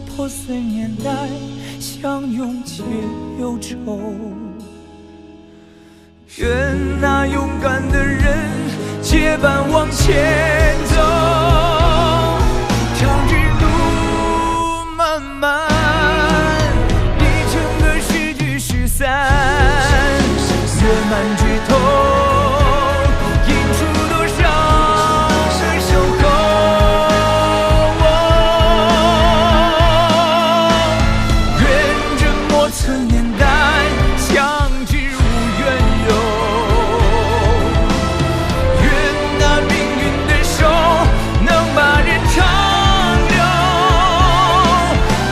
破碎年代，相拥且忧愁。愿那勇敢的人结伴往前走，长日路漫漫，历程的诗句失散，月满枝头，映出多少的守候。愿这莫测年代，相知无怨尤。愿那命运的手能把人长留。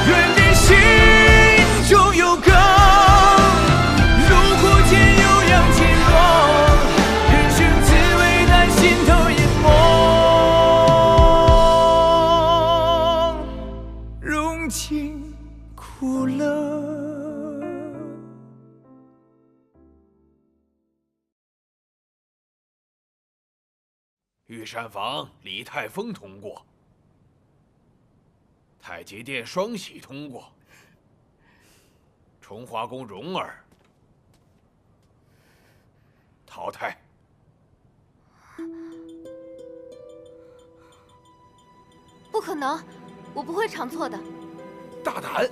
愿你心中有歌。苦乐。御膳房李泰丰通过，太极殿双喜通过，崇华宫蓉儿淘汰。不可能，我不会尝错的。大胆！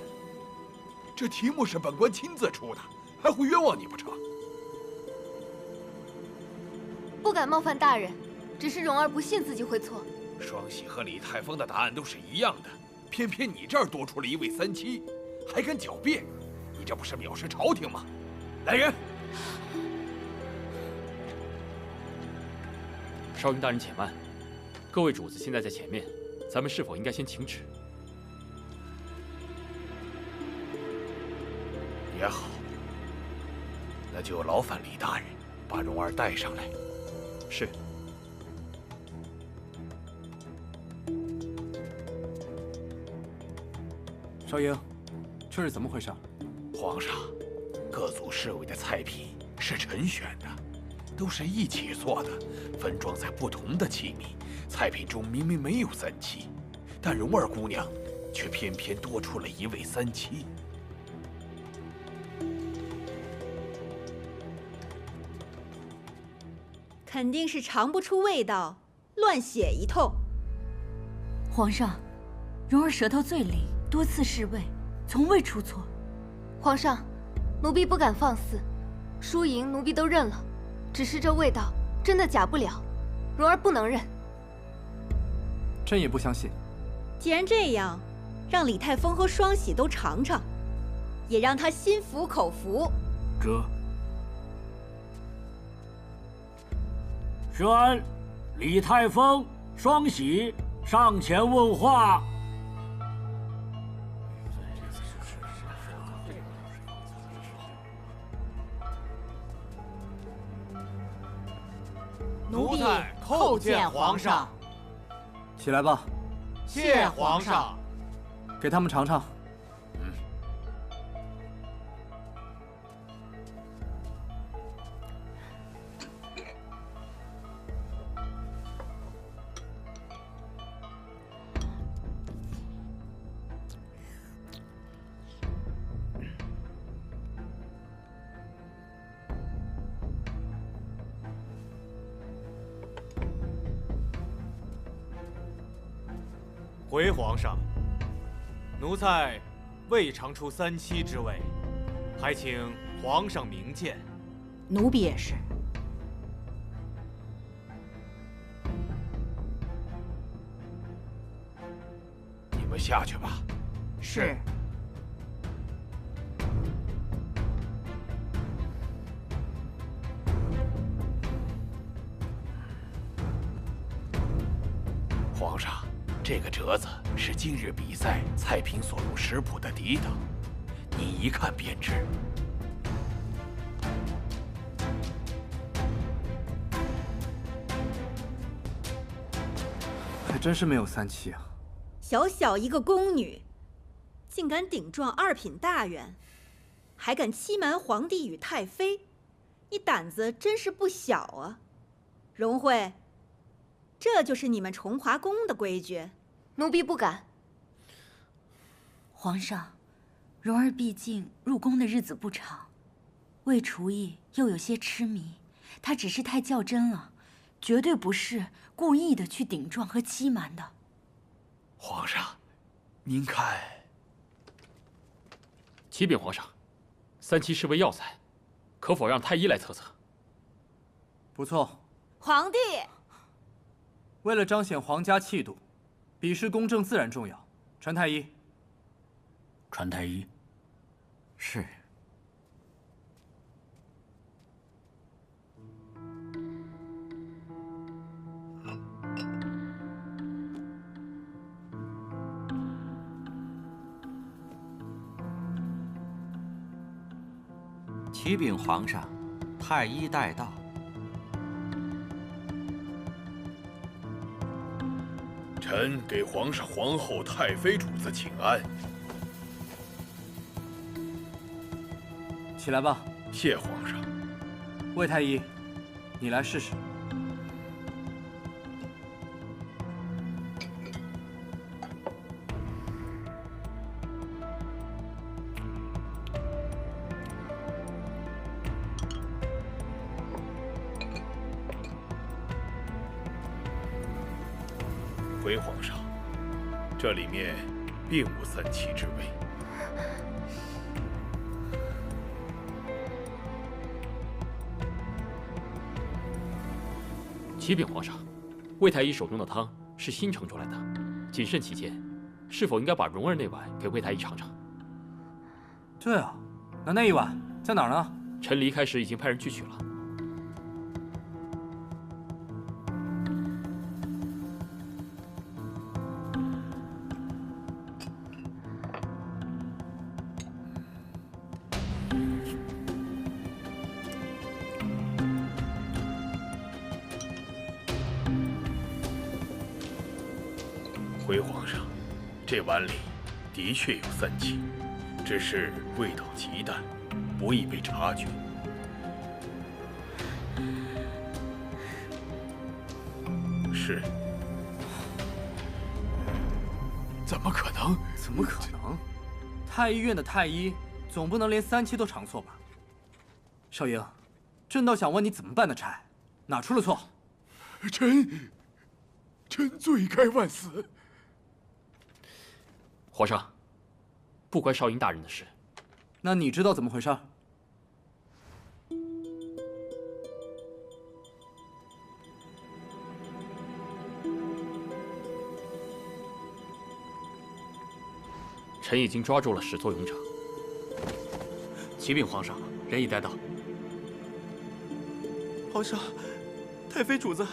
这题目是本官亲自出的，还会冤枉你不成？不敢冒犯大人，只是蓉儿不信自己会错。双喜和李泰丰的答案都是一样的，偏偏你这儿多出了一位三七，还敢狡辩，你这不是藐视朝廷吗？来人！少云大人且慢，各位主子现在在前面，咱们是否应该先请旨？也好，那就劳烦李大人把蓉儿带上来。是。少英，这是怎么回事？皇上，各族侍卫的菜品是臣选的，都是一起做的，分装在不同的器皿。菜品中明明没有三七，但蓉儿姑娘却偏偏多出了一位三七。肯定是尝不出味道，乱写一通。皇上，蓉儿舌头最灵，多次试味，从未出错。皇上，奴婢不敢放肆，输赢奴婢都认了，只是这味道真的假不了，蓉儿不能认。朕也不相信。既然这样，让李泰丰和双喜都尝尝，也让他心服口服。这。宣李泰丰、双喜上前问话。奴婢叩见皇上。起来吧。谢皇上。给他们尝尝。回皇上，奴才未尝出三七之味，还请皇上明鉴。奴婢也是。你们下去吧。是。皇上，这个折子是今日比赛菜品所用食谱的底档，你一看便知。还真是没有三七啊！小小一个宫女，竟敢顶撞二品大员，还敢欺瞒皇帝与太妃，你胆子真是不小啊！荣惠，这就是你们崇华宫的规矩？奴婢不敢。皇上，蓉儿毕竟入宫的日子不长，魏厨艺又有些痴迷，她只是太较真了，绝对不是故意的去顶撞和欺瞒的。皇上，您看，启禀皇上，三七是味药材，可否让太医来测测？不错。皇帝，为了彰显皇家气度，比试公正自然重要。传太医。传太医。是。启禀皇上，太医待到。臣给皇上、皇后、太妃主子请安。起来吧。谢皇上。魏太医，你来试试。回皇上，这里面并无三七之味。启禀皇上，魏太医手中的汤是新盛出来的，谨慎起见，是否应该把蓉儿那碗给魏太医尝尝？对啊，那一碗在哪儿呢？臣离开时已经派人去取了。回皇上，这碗里的确有三七，只是味道极淡，不易被察觉。是。怎么可能？怎么可能？太医院的太医总不能连三七都尝错吧？少英，朕倒想问你怎么办的差，哪出了错？臣罪该万死。皇上，不关少英大人的事。那你知道怎么回事？臣已经抓住了始作俑者。启禀皇上，人已带到。皇上，太妃主子，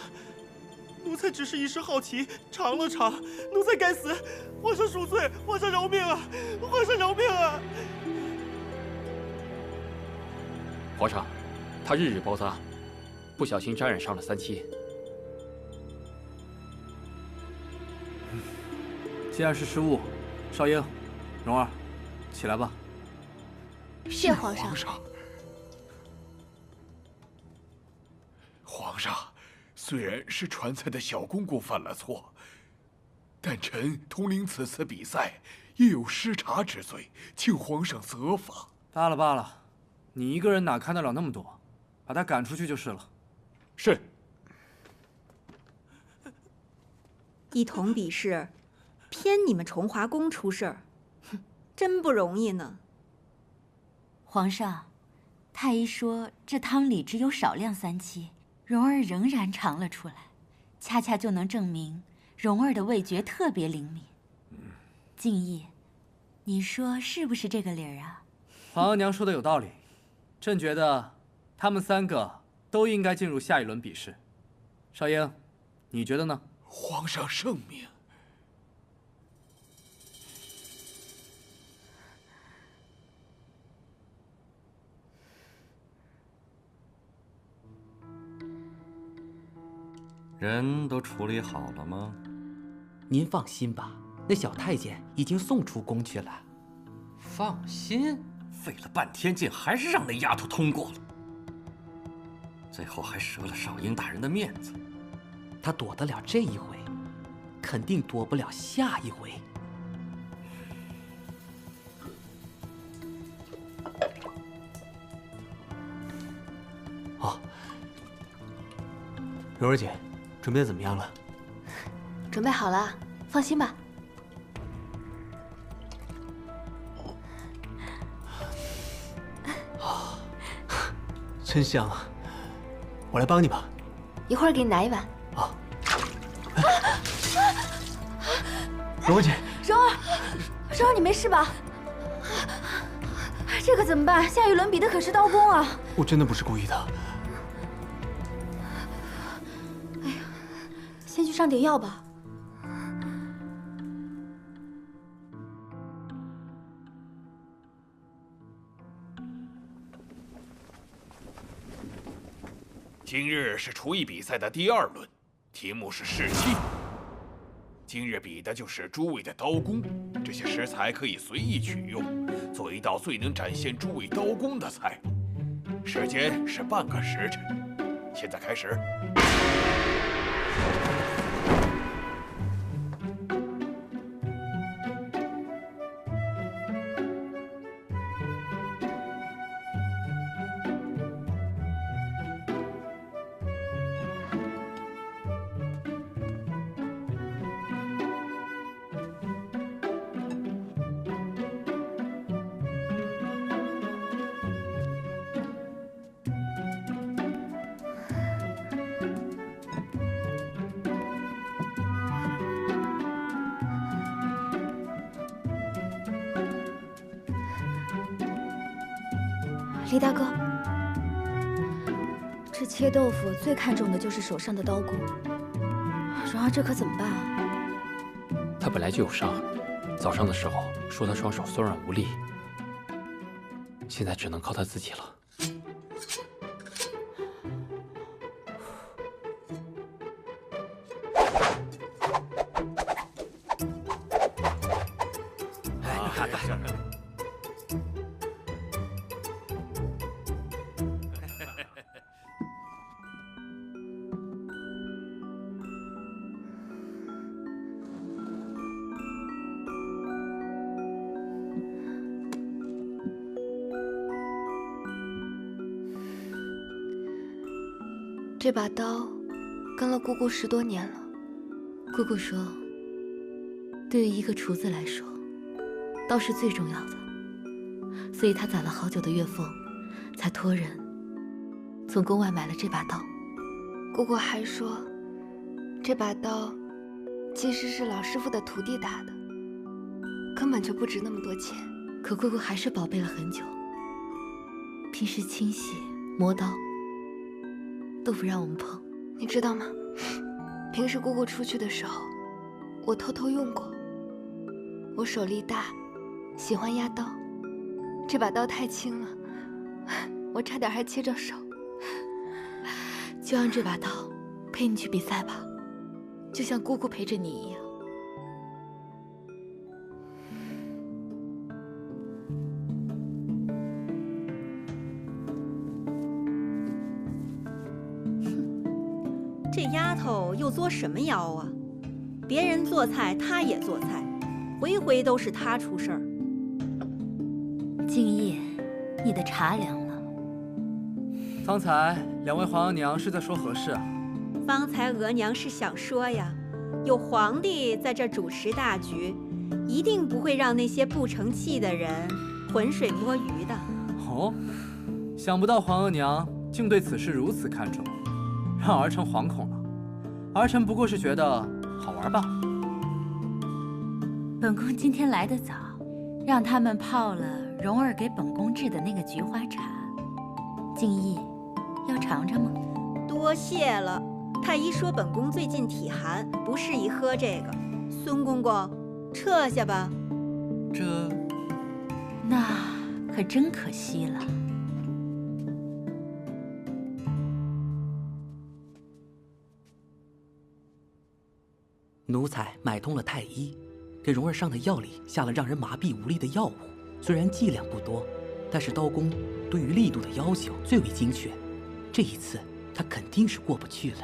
奴才只是一时好奇，尝了尝，奴才该死，皇上恕罪，皇上饶命啊！皇上饶命啊！皇上，他日日包扎，不小心沾染上了三七。既然是失误，少英、蓉儿，起来吧。谢皇上。皇上，虽然是传菜的小公公犯了错，但臣统领此次比赛，也有失察之罪，请皇上责罚。罢了罢了，你一个人哪看得了那么多？把他赶出去就是了。是。一同比试，偏你们崇华宫出事儿，哼，真不容易呢。皇上，太医说这汤里只有少量三七，蓉儿仍然尝了出来，恰恰就能证明蓉儿的味觉特别灵敏。敬意，你说是不是这个理儿啊？皇额娘说的有道理，朕觉得他们三个都应该进入下一轮比试。少英，你觉得呢？皇上圣明。人都处理好了吗？您放心吧，那小太监已经送出宫去了。放心，费了半天劲，还是让那丫头通过了，最后还折了少英大人的面子。他躲得了这一回，肯定躲不了下一回。蓉儿姐，准备的怎么样了？准备好了，放心吧。真香啊！我来帮你吧。一会儿给你拿一碗。啊！蓉儿姐，蓉儿，你没事吧？这可怎么办？夏雨伦比的可是刀工啊！我真的不是故意的。哎呀，先去上点药吧。今日是厨艺比赛的第2轮，题目是试器。今日比的就是诸位的刀工，这些食材可以随意取用，做一道最能展现诸位刀工的菜。时间是半个时辰，现在开始。李大哥，这切豆腐最看重的就是手上的刀工。蓉儿，这可怎么办啊？他本来就有伤，早上的时候说他双手酸软无力，现在只能靠他自己了。这把刀跟了姑姑10多年了。姑姑说，对于一个厨子来说，刀是最重要的，所以她攒了好久的月俸，才托人从宫外买了这把刀。姑姑还说，这把刀其实是老师傅的徒弟打的，根本就不值那么多钱。可姑姑还是宝贝了很久，平时清洗、磨刀都不让我们碰。你知道吗？平时姑姑出去的时候，我偷偷用过。我手力大，喜欢压刀，这把刀太轻了，我差点还切着手。就让这把刀陪你去比赛吧，就像姑姑陪着你一样。这丫头又作什么妖啊？别人做菜，她也做菜，回回都是她出事儿。敬业，你的茶凉了。方才2位皇额娘是在说何事啊？方才额娘是想说呀，有皇帝在这主持大局，一定不会让那些不成器的人浑水摸鱼的。哦，想不到皇额娘竟对此事如此看重，让儿臣惶恐了。儿臣不过是觉得好玩吧。本宫今天来得早，让他们泡了蓉儿给本宫制的那个菊花茶。敬意，要尝尝吗？多谢了。太医说本宫最近体寒，不适宜喝这个。孙公公，撤下吧。那可真可惜了。奴才买通了太医，给蓉儿上的药里下了让人麻痹无力的药物。虽然剂量不多，但是刀工对于力度的要求最为精确。这一次他肯定是过不去了。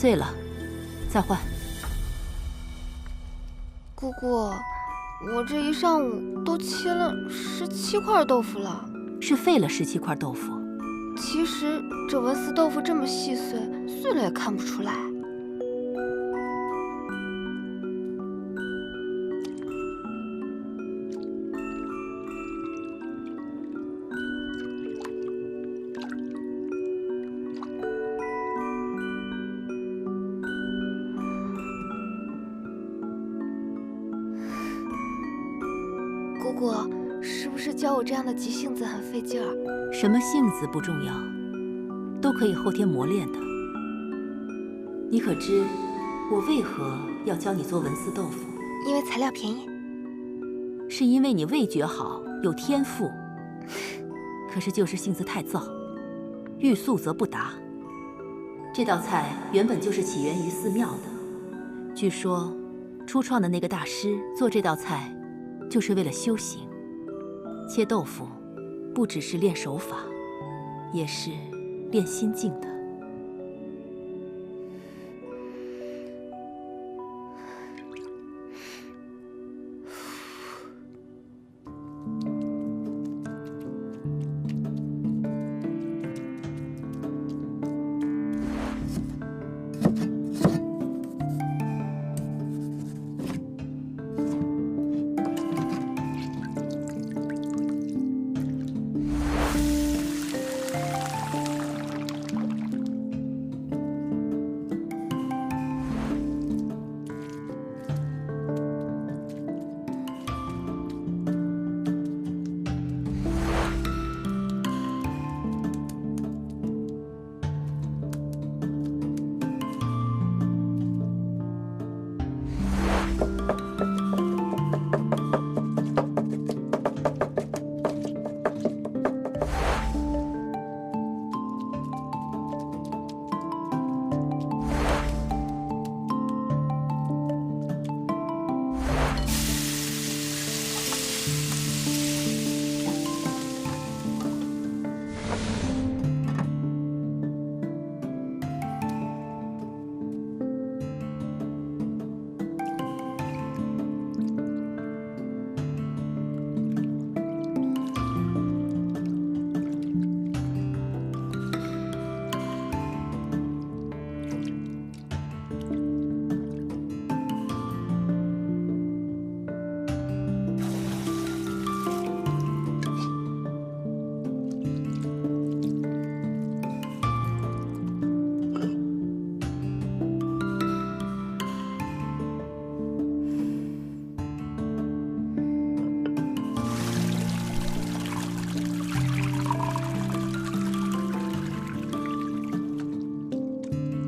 碎了，再换。姑姑，我这一上午都切了17块豆腐了。是废了17块豆腐。其实这文思豆腐这么细碎，碎了也看不出来。姑姑，是不是教我这样的急性子很费劲儿？什么性子不重要，都可以后天磨练的。你可知我为何要教你做文思豆腐？因为材料便宜。是因为你味觉好，有天赋。可是就是性子太躁，欲速则不达。这道菜原本就是起源于寺庙的，据说初创的那个大师做这道菜就是为了修行。切豆腐不只是练手法，也是练心境的。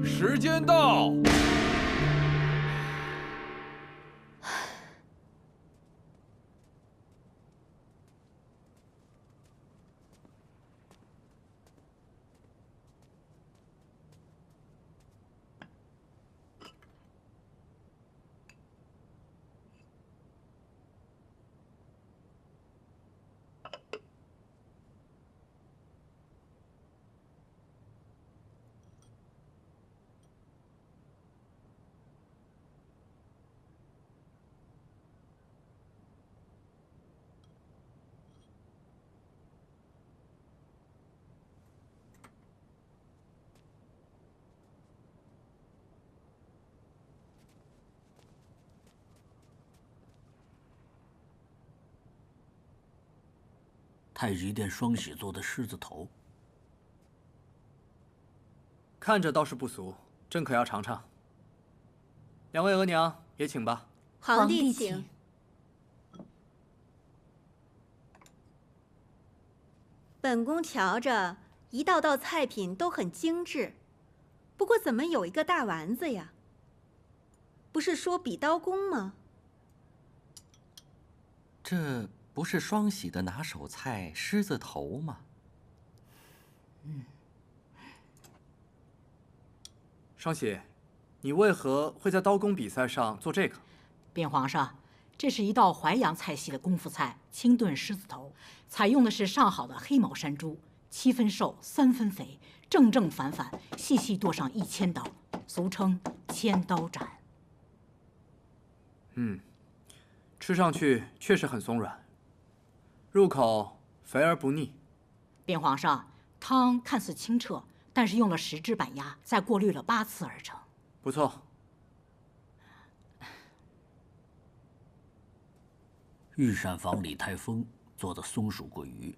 时间到。太极殿双喜做的狮子头，看着倒是不俗，朕可要尝尝。两位额娘也请吧。皇帝请。本宫瞧着一道道菜品都很精致，不过怎么有一个大丸子呀？不是说比刀工吗？这不是双喜的拿手菜狮子头吗？双喜，你为何会在刀工比赛上做这个？禀皇上，这是一道淮扬菜系的功夫菜——清炖狮子头，采用的是上好的黑毛山猪，7分瘦，3分肥，正正反反，细细剁上1000刀，俗称千刀斩。吃上去确实很松软，入口肥而不腻。禀皇上，汤看似清澈，但是用了10只板鸭，再过滤了8次而成。不错。御膳房李泰丰做的松鼠桂鱼。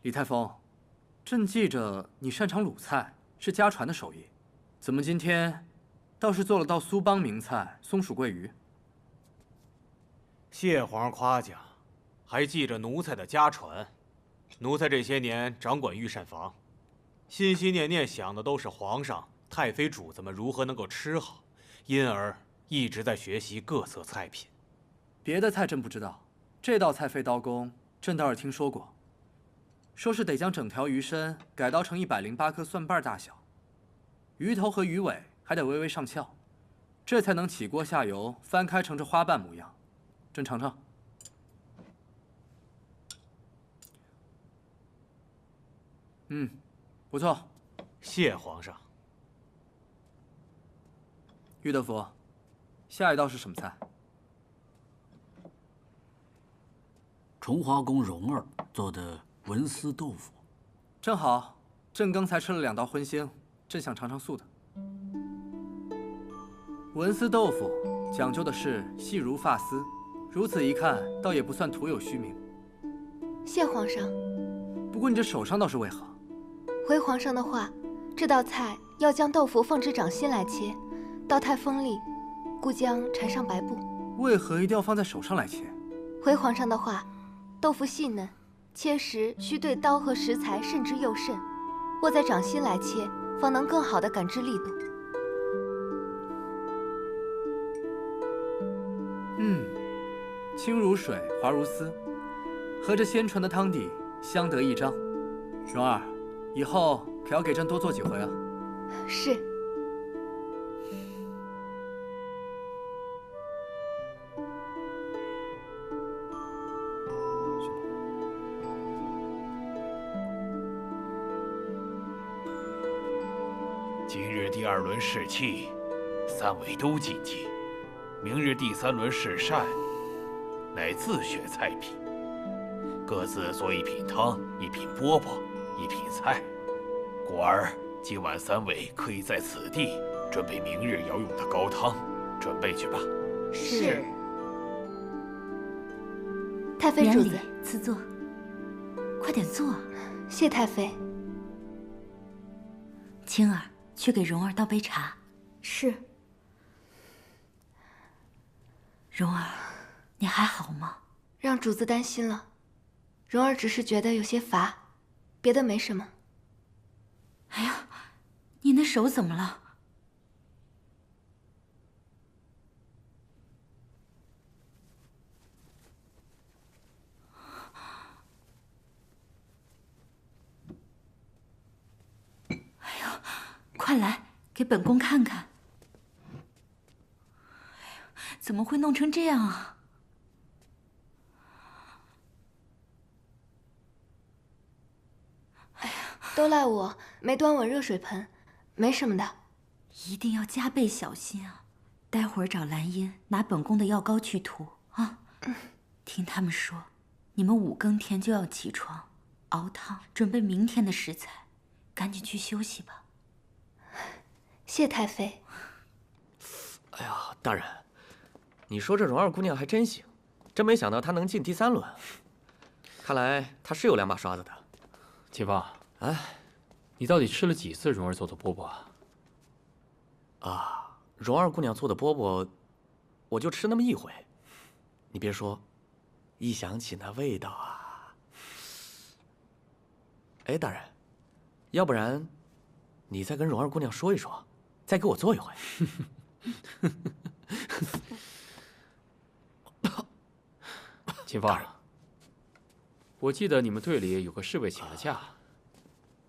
李泰丰，朕记着你擅长鲁菜，是家传的手艺，怎么今天倒是做了道苏帮名菜松鼠桂鱼？谢皇上夸奖，还记着奴才的家传。奴才这些年掌管御膳房，心心念念想的都是皇上、太妃主子们如何能够吃好，因而一直在学习各色菜品。别的菜朕不知道，这道菜费刀工，朕倒是听说过。说是得将整条鱼身改刀成108颗蒜瓣大小，鱼头和鱼尾还得微微上翘，这才能起锅下油，翻开成这花瓣模样。朕尝尝。不错。谢皇上。郁德福，下一道是什么菜？崇华宫蓉儿做的文思豆腐。正好，朕刚才吃了2道荤腥，朕想尝尝素的。文思豆腐讲究的是细如发丝，如此一看，倒也不算徒有虚名。谢皇上。不过你这手上倒是为何？回皇上的话，这道菜要将豆腐放至掌心来切，刀太锋利，故将缠上白布。为何一定要放在手上来切？回皇上的话，豆腐细嫩，切时需对刀和食材慎之又慎，握在掌心来切，方能更好地感知力度。清如水，滑如丝，和这鲜醇的汤底相得益彰。蓉儿，以后可要给朕多做几回啊。是。今日第2轮试气，3位都晋级。明日第3轮试膳，乃自选菜品，各自做1品汤、1品饽饽、1品菜。故而今晚3位可以在此地准备明日要用的高汤，准备去吧。是。太妃主子，赐座。快点坐。谢太妃。青儿，去给蓉儿倒杯茶。是。蓉儿，你还好吗？让主子担心了。蓉儿只是觉得有些乏，别的没什么。哎呀，你那手怎么了？哎呀，快来给本宫看看。哎呀，怎么会弄成这样啊？都赖我没端稳热水盆，没什么的。一定要加倍小心啊！待会儿找兰英拿本宫的药膏去涂啊。听他们说，你们5更天就要起床，熬汤，准备明天的食材，赶紧去休息吧。谢太妃。哎呀，大人，你说这蓉儿姑娘还真行，真没想到她能进第3轮。看来她是有2把刷子的。秦放，哎，你到底吃了几次蓉儿做的饽饽啊？啊，蓉儿姑娘做的饽饽，我就吃那么1回。你别说，一想起那味道啊……哎，大人，要不然你再跟蓉儿姑娘说一说，再给我做1回。秦放，我记得你们队里有个侍卫请了假，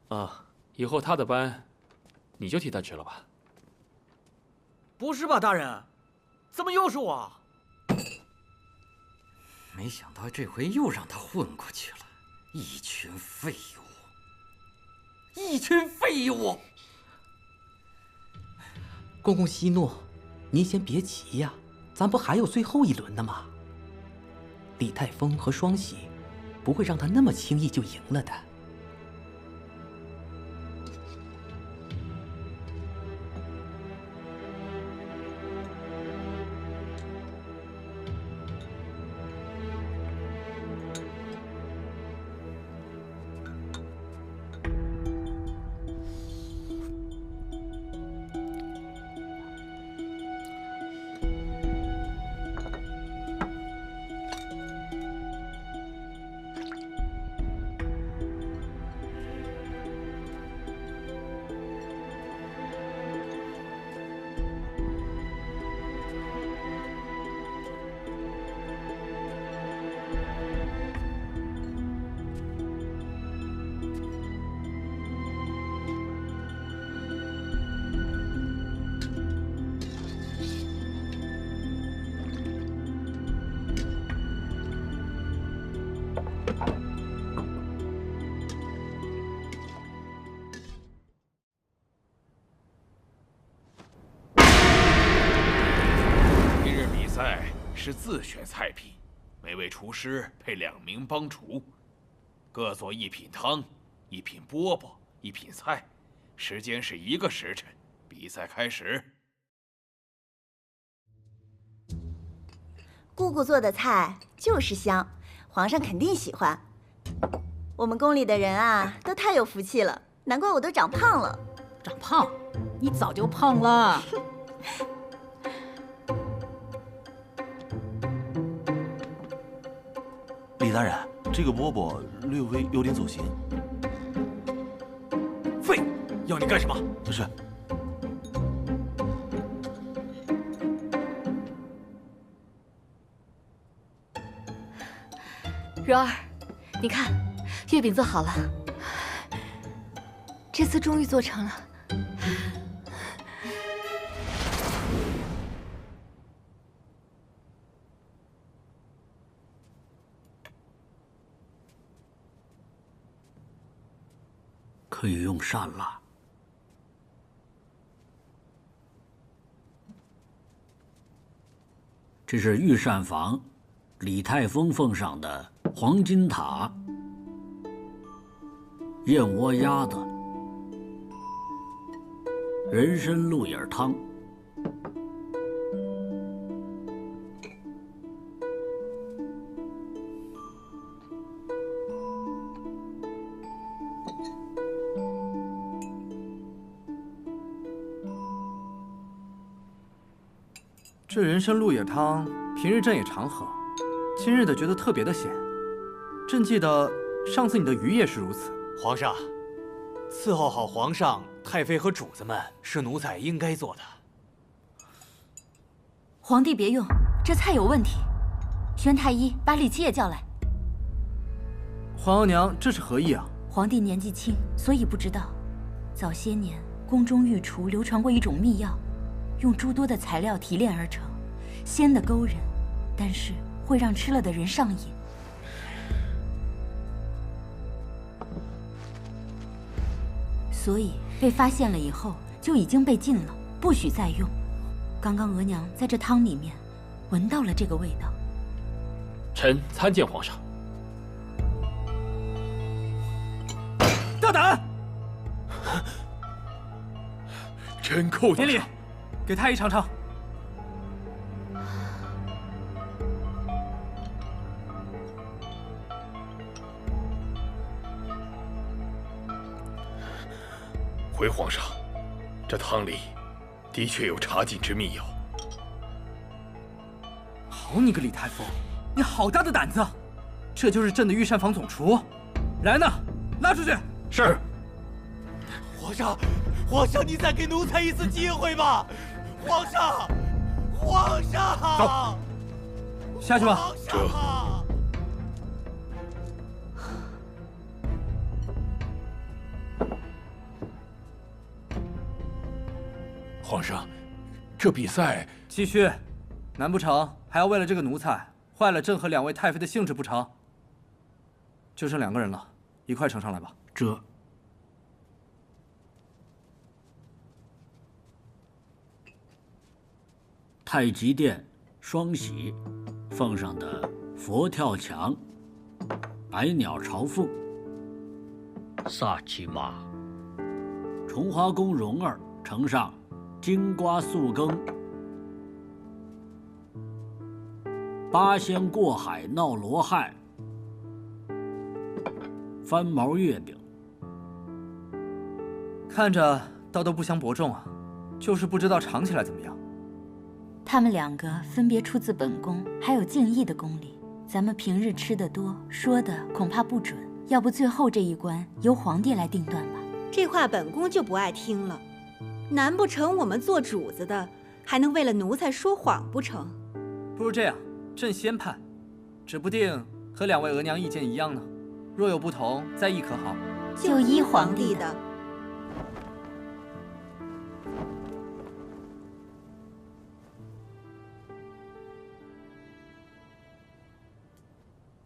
啊，以后他的班，你就替他值了吧。不是吧，大人？怎么又是我？没想到这回又让他混过去了，一群废物！一群废物！公公息怒，您先别急呀，咱不还有最后一轮呢吗？李泰峰和双喜不会让他那么轻易就赢了的。是自选菜品，每位厨师配2名帮厨，各做1品汤、1品饽饽、1品菜，时间是1个时辰。比赛开始。姑姑做的菜就是香，皇上肯定喜欢。我们宫里的人啊，都太有福气了，难怪我都长胖了。长胖？你早就胖了。李大人，这个饽饽略微有点走形。废，要你干什么？是。柔儿，你看，月饼做好了，这次终于做成了。可以用膳了。这是御膳房李泰峰奉上的黄金塔、燕窝鸭子、人参鹿眼汤。这人参鹿眼汤，平日朕也常喝，今日的觉得特别的咸。朕记得上次你的鱼也是如此。皇上，伺候好皇上、太妃和主子们是奴才应该做的。皇帝别用，这菜有问题。宣太医把李七也叫来。皇额娘，这是何意啊？皇帝年纪轻，所以不知道。早些年，宫中御厨流传过一种秘药。用诸多的材料提炼而成，鲜得勾人，但是会让吃了的人上瘾。所以被发现了以后，就已经被禁了，不许再用。刚刚额娘在这汤里面闻到了这个味道。臣参见皇上。大胆！真够得典礼。给太医尝尝。回皇上，这汤里的确有查禁之秘药。好你个李太峰，你好大的胆子！这就是朕的御膳房总厨，来呢，拉出去。是。皇上，皇上，你再给奴才一次机会吧！皇上，皇上，走，下去吧。这。皇上，这比赛继续，难不成还要为了这个奴才坏了朕和2位太妃的兴致不成？就剩2个人了，一块呈上来吧。这。太极殿、双喜奉上的佛跳墙、百鸟朝凤。萨其马。崇华宫蓉儿呈上金瓜素羹、八仙过海闹罗汉、翻毛月饼。看着倒都不相伯仲啊，就是不知道尝起来怎么样。他们两个分别出自本宫，还有敬意的宫里，咱们平日吃得多，说的恐怕不准。要不最后这一关由皇帝来定断吧？这话本宫就不爱听了。难不成我们做主子的还能为了奴才说谎不成？不如这样，朕先判，指不定和2位额娘意见一样呢。若有不同，再议可好？就依皇帝的。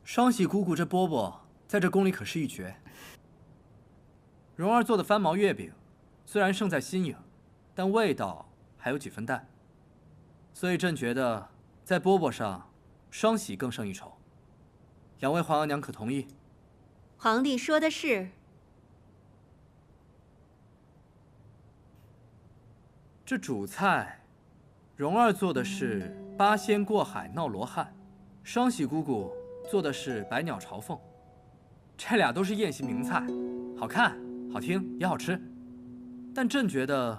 双喜姑姑这饽饽在这宫里可是一绝。蓉儿做的翻毛月饼，虽然胜在新颖，但味道还有几分淡，所以朕觉得在饽饽上，双喜更胜一筹。2位皇额娘可同意？皇帝说的是。这主菜，蓉儿做的是八仙过海闹罗汉，双喜姑姑做的是百鸟朝凤，这俩都是宴席名菜，好看、好听也好吃。但朕觉得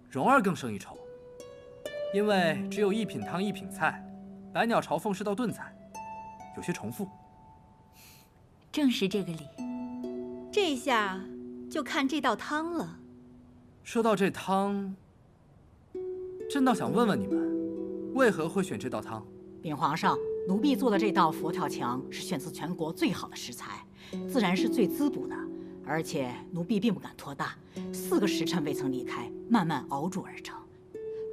蓉儿更胜一筹，因为只有1品汤1品菜，百鸟朝凤是道炖菜，有些重复。正是这个理。这下就看这道汤了。说到这汤，朕倒想问问你们，为何会选这道汤？禀皇上，奴婢做的这道佛跳墙是选自全国最好的食材，自然是最滋补的。而且奴婢并不敢托大，4个时辰未曾离开，慢慢熬煮而成，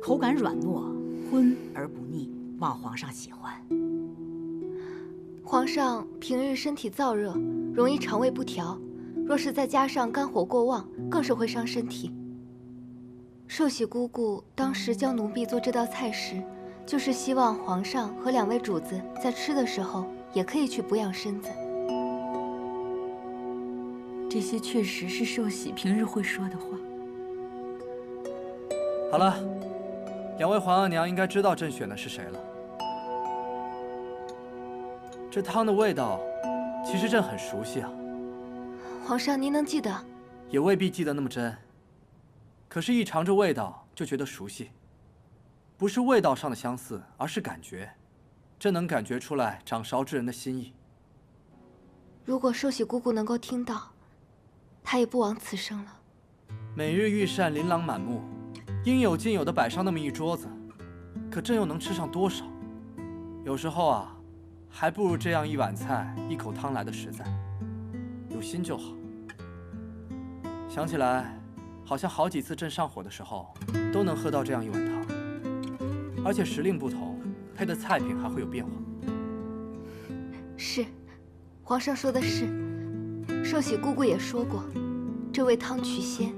口感软糯，荤而不腻，望皇上喜欢。皇上平日身体燥热，容易肠胃不调，若是再加上肝火过旺，更是会伤身体。寿喜姑姑当时教奴婢做这道菜时，就是希望皇上和2位主子在吃的时候也可以去补养身子。这些确实是寿喜平日会说的话。好了，2位皇额娘应该知道朕选的是谁了。这汤的味道，其实朕很熟悉啊。皇上，您能记得？也未必记得那么真。可是，一尝这味道就觉得熟悉，不是味道上的相似，而是感觉。朕能感觉出来掌勺之人的心意。如果寿喜姑姑能够听到，她也不枉此生了。每日御膳琳琅满目，应有尽有的摆上那么一桌子，可朕又能吃上多少？有时候啊，还不如这样一碗菜、一口汤来的实在，有心就好。想起来，好像好几次朕上火的时候，都能喝到这样一碗汤，而且时令不同，配的菜品还会有变化。是，皇上说的是。寿喜姑姑也说过，这味汤取鲜，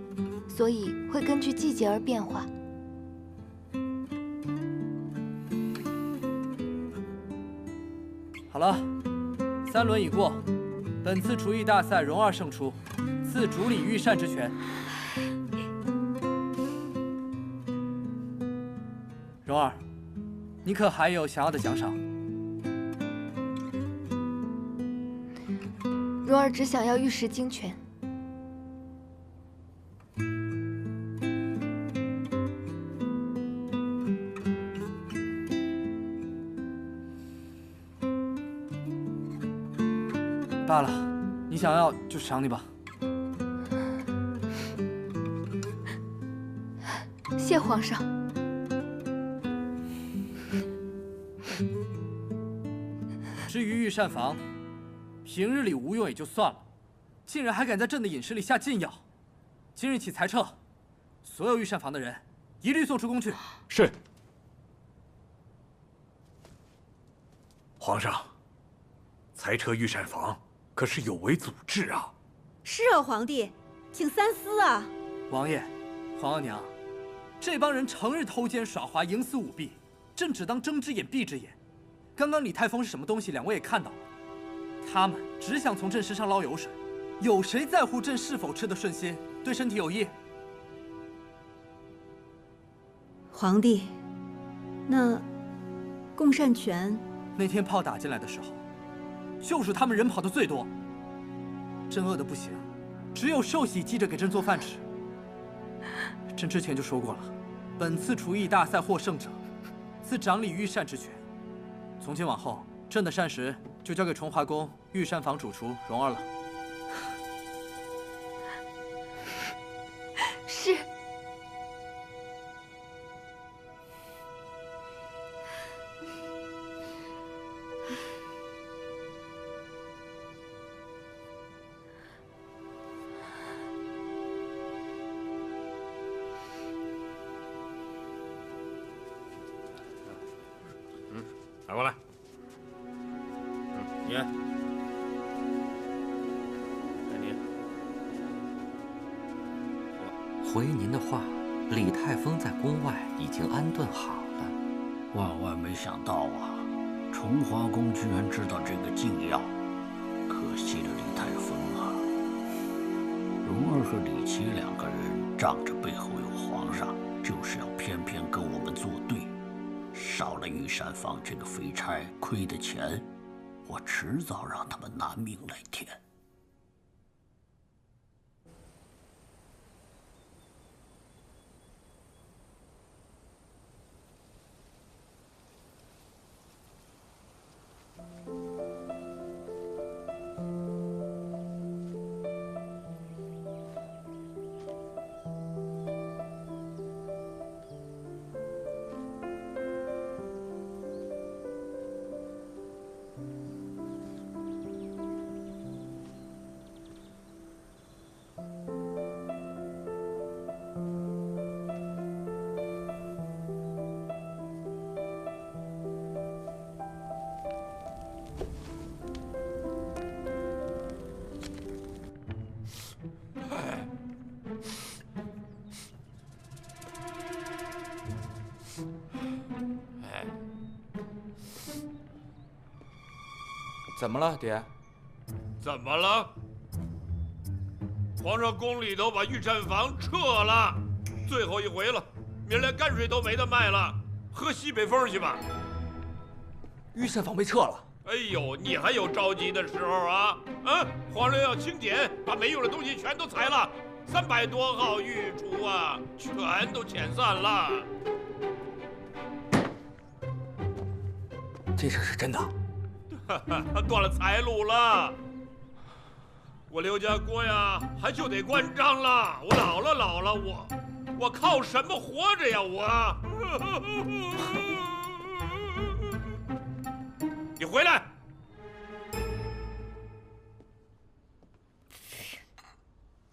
所以会根据季节而变化。好了，3轮已过，本次厨艺大赛蓉儿胜出，赐主理御膳之权。蓉儿，你可还有想要的奖赏？蓉儿只想要玉石精泉。罢了，你想要就赏你吧。谢皇上。至于御膳房，平日里无用也就算了，竟然还敢在朕的饮食里下禁药，今日起裁撤，所有御膳房的人一律送出宫去。是。皇上，裁撤御膳房可是有违祖制啊！是啊，皇帝，请三思啊！王爷，皇额娘，这帮人成日偷奸耍滑，营私舞弊，朕只当睁只眼闭只眼。刚刚李泰峰是什么东西，两位也看到了。他们只想从朕身上捞油水，有谁在乎朕是否吃得顺心，对身体有益？皇帝，那共善权那天炮打进来的时候，就是他们人跑得最多。朕饿得不行，只有寿喜记着给朕做饭吃。朕之前就说过了，本次厨艺大赛获胜者，赐掌理御膳之权。从今往后，朕的膳食就交给崇华宫御膳房主厨蓉儿了。是。拿过来。你。该你。回您的话，李泰峰在宫外已经安顿好了。万万没想到啊，崇华宫居然知道这个禁药，可惜了李泰峰啊。蓉儿和李琦两个人仗着背后有皇上，就是要偏偏跟我们作对。少了御膳房这个废差亏的钱，我迟早让他们拿命来填。怎么了，爹？怎么了？皇上宫里头把御膳房撤了，最后一回了，明儿连泔水都没得卖了，喝西北风去吧。御膳房被撤了？哎呦，你还有着急的时候啊？啊，皇上要清点，把没用的东西全都裁了，300多号御厨啊，全都遣散了。这事是真的？断了财路了，我刘家锅呀，还就得关张了。我老了，我靠什么活着呀？我，你回来！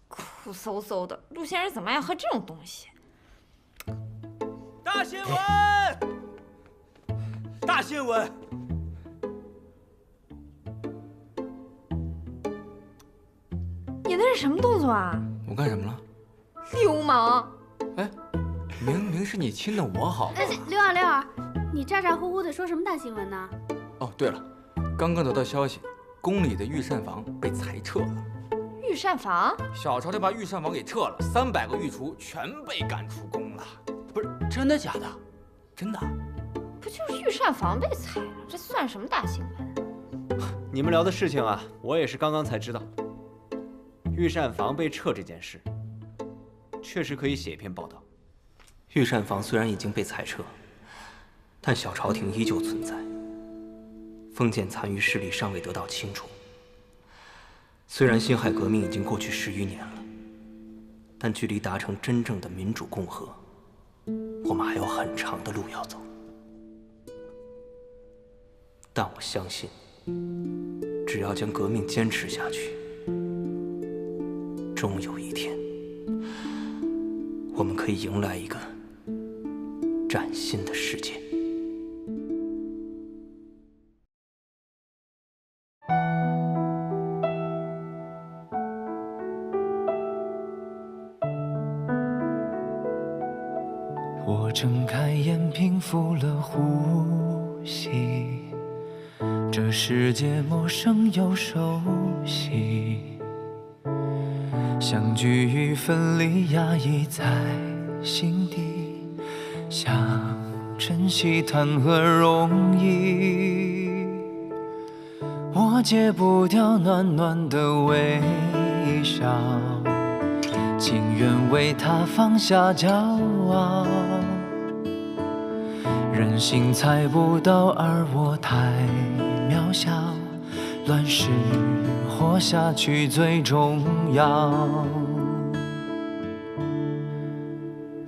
苦嗖嗖的，陆先生怎么爱喝这种东西？大新闻！大新闻！你那是什么动作啊？我干什么了？流氓！哎，明明是你亲的我好。刘儿，刘儿，你咋咋呼呼的说什么大新闻呢？哦，对了，刚刚得到消息，宫里的御膳房被裁撤了。御膳房？小朝廷把御膳房给撤了，300个御厨全被赶出宫了。不是真的假的？真的。不就是御膳房被裁了，这算什么大新闻？你们聊的事情啊，我也是刚刚才知道。御膳房被撤这件事，确实可以写一篇报道。御膳房虽然已经被裁撤，但小朝廷依旧存在。封建残余势力尚未得到清除。虽然辛亥革命已经过去10余年了，但距离达成真正的民主共和，我们还有很长的路要走。但我相信，只要将革命坚持下去，终有一天，我们可以迎来一个崭新的世界。我睁开眼，平复了呼吸。这世界陌生又熟悉，相聚与分离压抑在心底，想珍惜谈何容易。我戒不掉暖暖的微笑，情愿为他放下骄傲。人心猜不到，而我太渺小，乱世活下去最重要。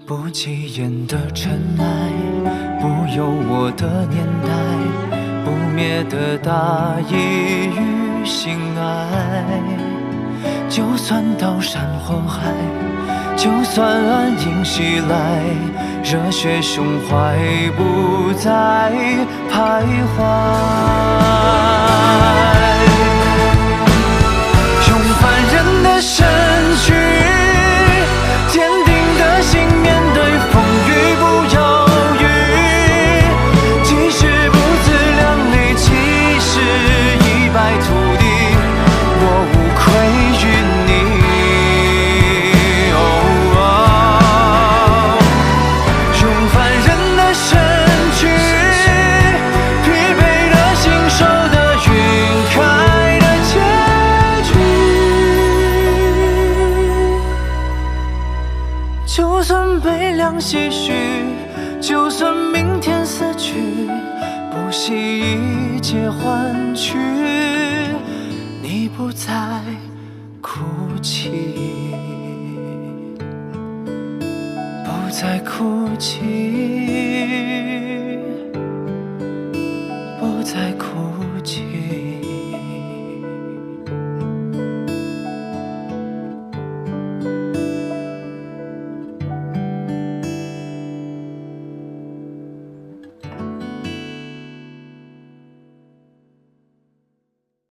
不起眼的尘埃，不由我的年代，不灭的大义与心爱。就算刀山火海，就算暗影袭来，热血胸怀不再徘徊。用凡人的身躯，坚定的心，面对风雨不犹豫。即使不自量力，即使一败涂地，我无愧于你。用凡人的身躯，疲惫的心，守得云开的结局。就算悲凉唏嘘，就算明天死去，不惜一切换取你不再哭泣，不再哭泣。